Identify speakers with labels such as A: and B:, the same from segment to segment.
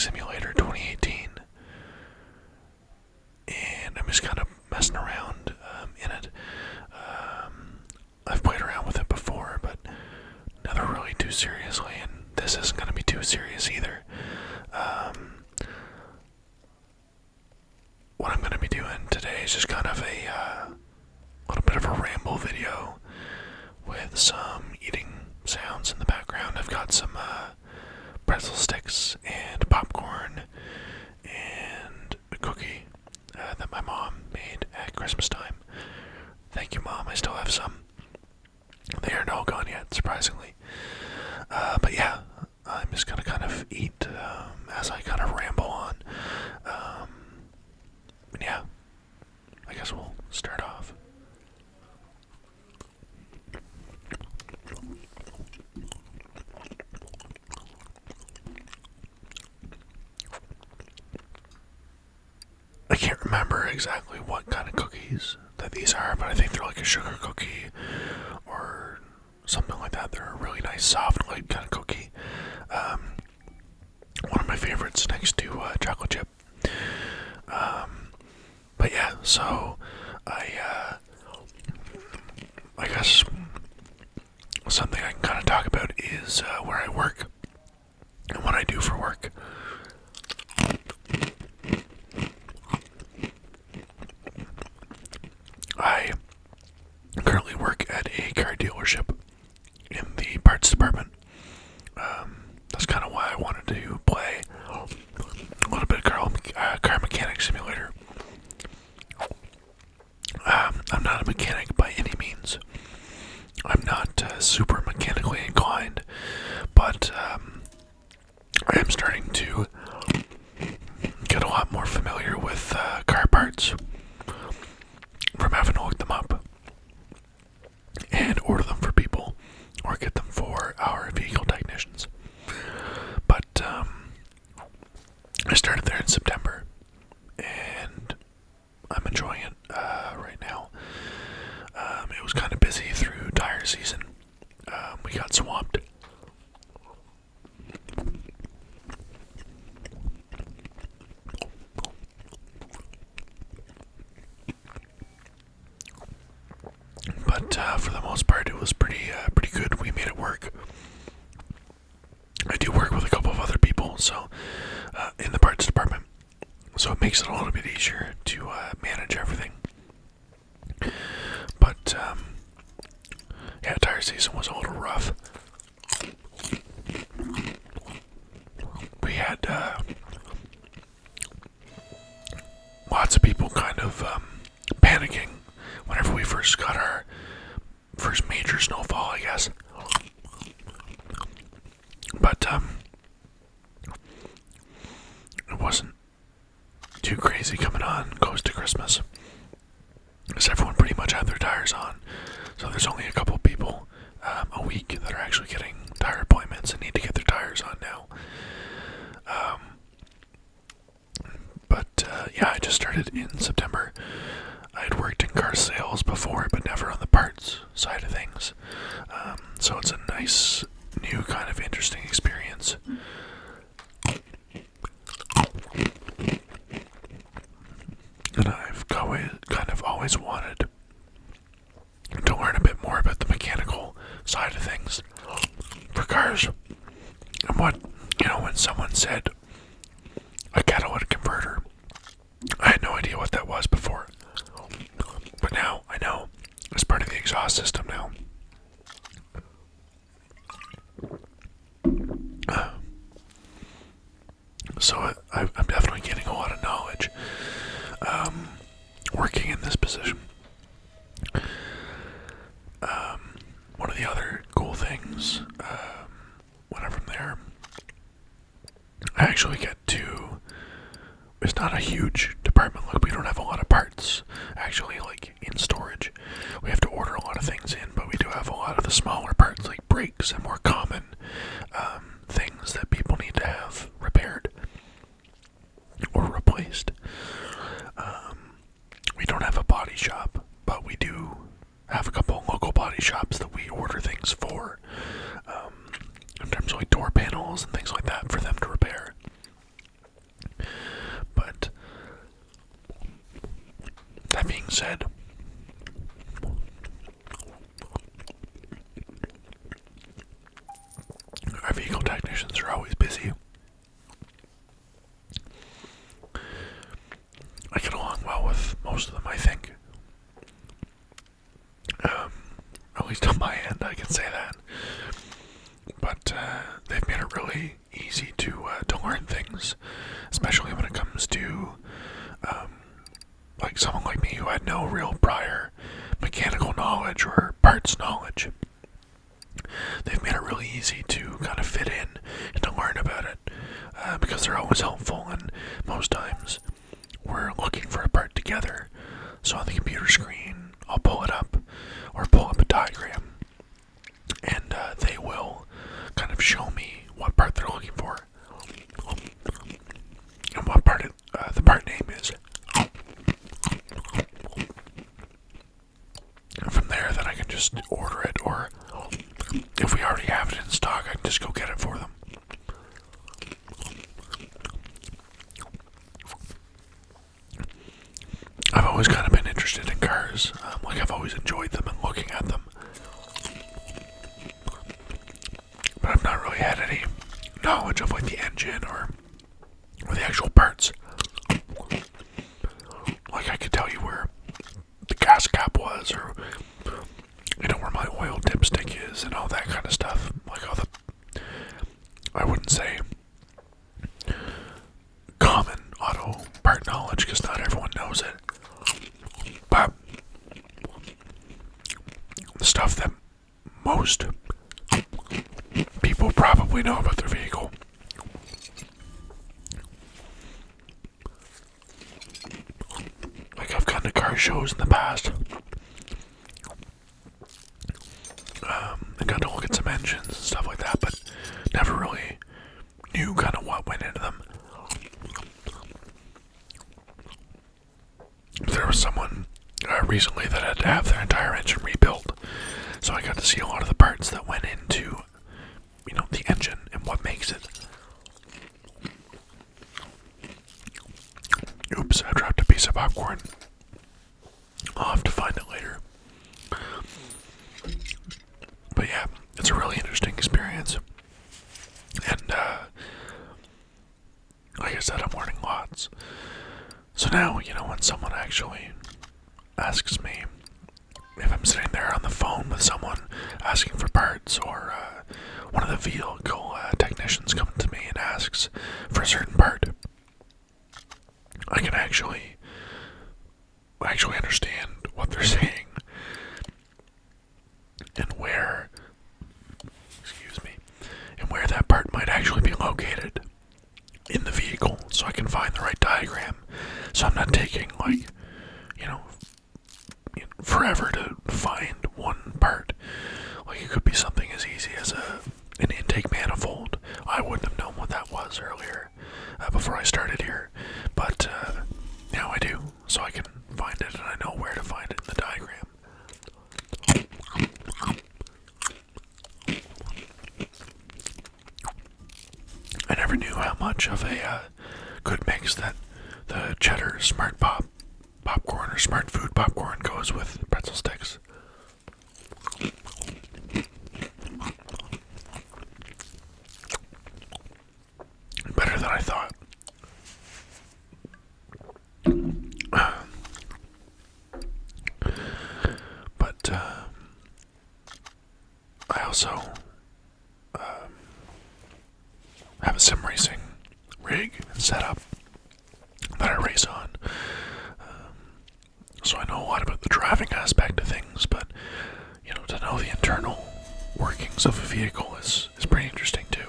A: Simulator 2018, and I'm just kind of messing around in it. I've played around with it before, but never really too seriously, and this isn't going to be too serious either. What I'm going to be doing today is just kind of a little bit of a ramble video with some eating sounds in the background. I've got some pretzel sticks and popcorn and a cookie that my mom made at Christmas time. Thank you, Mom. I still have some. They aren't all gone yet, surprisingly. But yeah, I'm just going to kind of eat as I kind of ramble on. And yeah, I guess we'll start off. I can't remember exactly what kind of cookies that these are, but I think they're like a sugar cookie or something like that. They're a really nice, soft, light kind of cookie. One of my favorites next to chocolate chip. But yeah, so I guess something I can kind of talk about is where I work and what I do for work. I currently work at a car dealership in the parts department. That's kind of why I wanted to play a little bit of car mechanic simulator. I'm not a mechanic by any means. I'm not super mechanically inclined, but I am starting to get a lot more familiar with car parts from having to look them up and order them for people or get them for our vehicle technicians. But I started there in September, and I'm enjoying it right now. It was kind of busy through tire season. We got swamped. But for the most part, it was pretty good. We made it work. I do work with a couple of other people, so in the parts department, so it makes it a little bit easier to manage everything. But yeah, tire season was a little rough. We had lots of people kind of panicking whenever we first got our first major snowfall, I guess. But it wasn't too crazy coming on close to Christmas, because everyone pretty much had their tires on. So there's only a couple people a week that are actually getting tire appointments and need to get their tires on now. But yeah, I just started in September. I had worked in car sales before, but never on the parts side of things. So it's a nice, new, kind of interesting experience. And I've kind of always wanted to learn a bit more about the mechanical side of things for cars. And when someone said a catalytic converter, I had no idea what that was before. But now I know it's part of the exhaust system now. So I'm definitely getting a lot of knowledge working in this position. One of the other cool things when I'm there, I actually get to, it's not a huge department, like we don't have a lot of parts actually like in storage. We have to order a lot of things in, but we do have a lot of the smaller parts like brakes and more common things that people need to have repaired or replaced. We don't have a body shop, but we do have a couple local body shops that we order things for, in terms of like door panels and things like that for them to repair. vehicle technicians are always busy. I get along well with most of them, I think. At least on my end, I can say that. But they've made it really easy to learn things, especially when it comes to like someone like me who had no real prior mechanical knowledge or parts knowledge. They've made it really easy to kind of fit in and to learn about it because they're always helpful, and most times we're looking for a part together. So on the computer screen, I'll pull it up or pull up a diagram, and they will kind of show me what part they're looking for and what part the part name is. And from there, then I can just order it, or if we already have it in stock, I can just go get it for them. I've always kind of been interested in cars. Like, I've always enjoyed them and looking at them. But I've not really had any knowledge of like the engine or the actual parts. Like, I could tell you where the gas cap was, or where my oil dipstick is and all that kind of stuff. Like all the, I wouldn't say common auto part knowledge, because not everyone knows it. But the stuff that most people probably know about their vehicle. Like, I've gone to car shows in the past and got to look at some engines and stuff like that, but never really knew kind of what went into them. There was someone recently that had to have their entire engine rebuilt, so I got to see a lot of the parts that went into, the engine and what makes it. Oops, I dropped a piece of popcorn. I'll have to find it later. But yeah, it's a really interesting experience. And, like I said, I'm learning lots. So now, when someone actually asks me if I'm sitting there on the phone with someone asking for parts, or one of the vehicle technicians comes to me and asks for a certain part, I can actually understand what they're saying and where that part might actually be located in the vehicle, so I can find the right diagram. So I'm not taking forever to find one part. Like, it could be something as easy as an intake manifold. I wouldn't have known what that was earlier before I started here, but now I do, so I can find it and I know where to find it in the diagram. I never knew how much of a good mix that the cheddar smart popcorn or smart food popcorn goes with pretzel sticks. Better than I thought. But I also have a sim racing rig and setup that I race on. So I know a lot about the driving aspect of things, but to know the internal workings of a vehicle is pretty interesting too.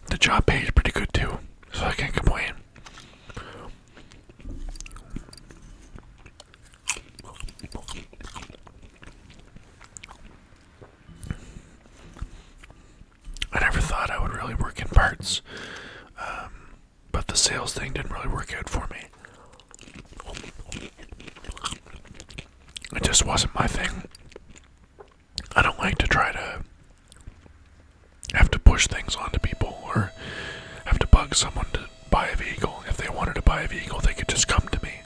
A: The job pays pretty good too, so I can't complain. I never thought I would really work in parts, but the sales thing didn't really work out for me. It just wasn't my thing. I don't like to try to have to push things onto people or bug someone to buy a vehicle. If they wanted to buy a vehicle, they could just come to me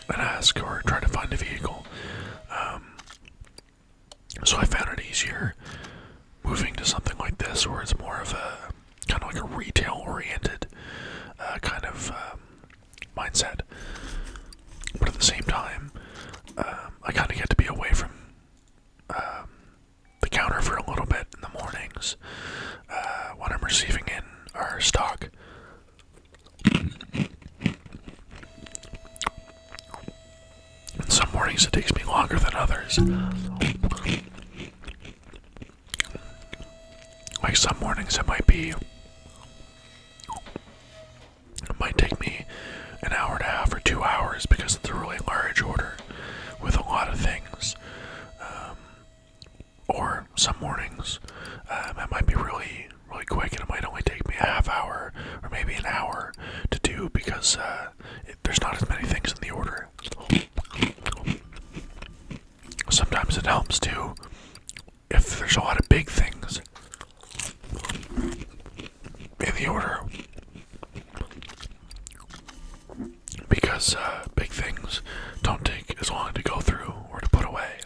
A: and ask or try to find a vehicle. So I found it easier moving to something like this, where it's more of a kind of like a retail-oriented kind of mindset. But at the same time, I kind of get to be away from the counter for a little bit in the mornings when I'm receiving in our stock. And some mornings it takes me longer than others. Like some mornings it might take me an hour and a half or 2 hours because it's a really large order with a lot of things. Or some mornings it might be really quick, and it might only take me a half hour or maybe an hour to do because there's not as many things in the order. Sometimes it helps too if there's a lot of big things in the order, because big things don't take as long to go through or to put away.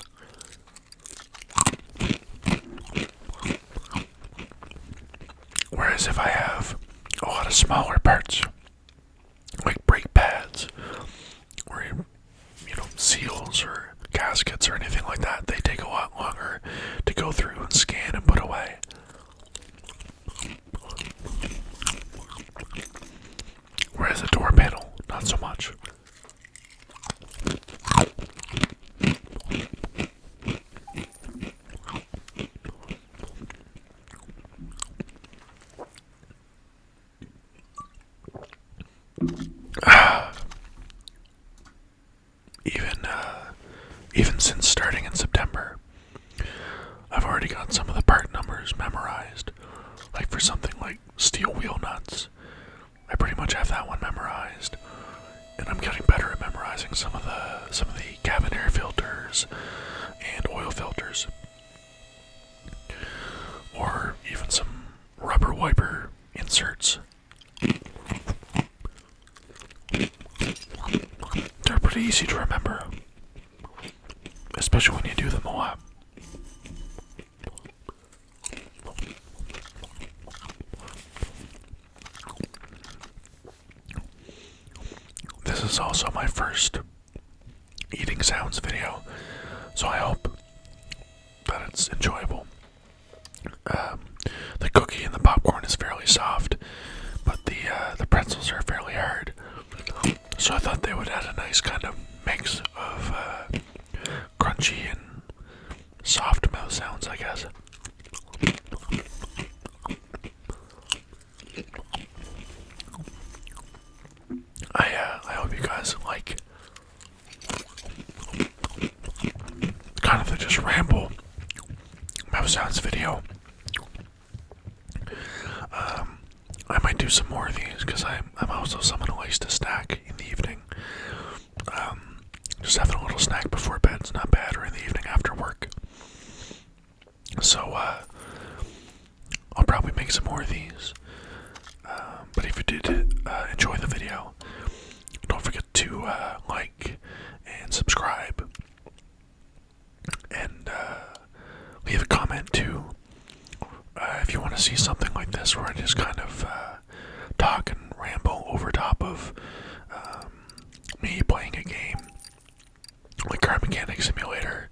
A: Whereas if I have a lot of smaller parts, like brake pads, or seals or gaskets or anything like that, they take a lot longer to go through and scan and put away. Whereas a door panel, not so much. Even since starting in September, I've already got some of the part numbers memorized. Like for something like steel wheel nuts, I pretty much have that one memorized, and I'm getting better at memorizing some of the cabin air filters and oil filters, or even some rubber wiper inserts. They're pretty easy to remember, especially when you do them a lot. This is also my first eating sounds video, so I hope that it's enjoyable. The cookie and the popcorn is fairly soft, but the pretzels are fairly hard. So I thought they would add a nice kind of mix of crunchy and soft mouth sounds, I guess. I hope you guys like kind of the just ramble mouth sounds video. I might do some more of these because I'm also someone who likes to snack in the evening. Just having a little snack before bed's not bad, or in the evening after work. So I'll probably make some more of these. But if you did enjoy the video, don't forget to like and subscribe, and leave a comment too. If you want to see something like this where I just kind of talk and ramble over top of me playing a game like Car Mechanic Simulator,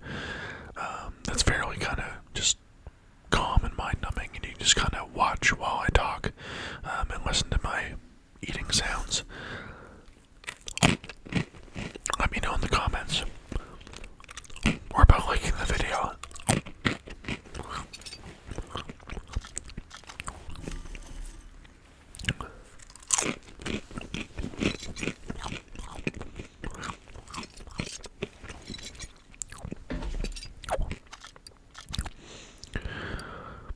A: that's fairly kind of just calm and mind-numbing, and you just kind of watch while I talk and listen to my eating sounds. Let me know in the comments, or about liking the video.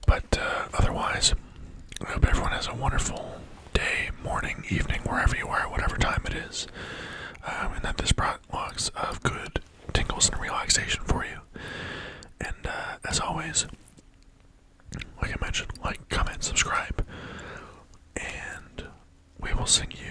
A: But otherwise, I hope everyone has a wonderful day, morning, evening, wherever you are, whatever time it is. And that this brought lots of good tingles and relaxation for you. And as always, like I mentioned, like, comment, subscribe, and will sing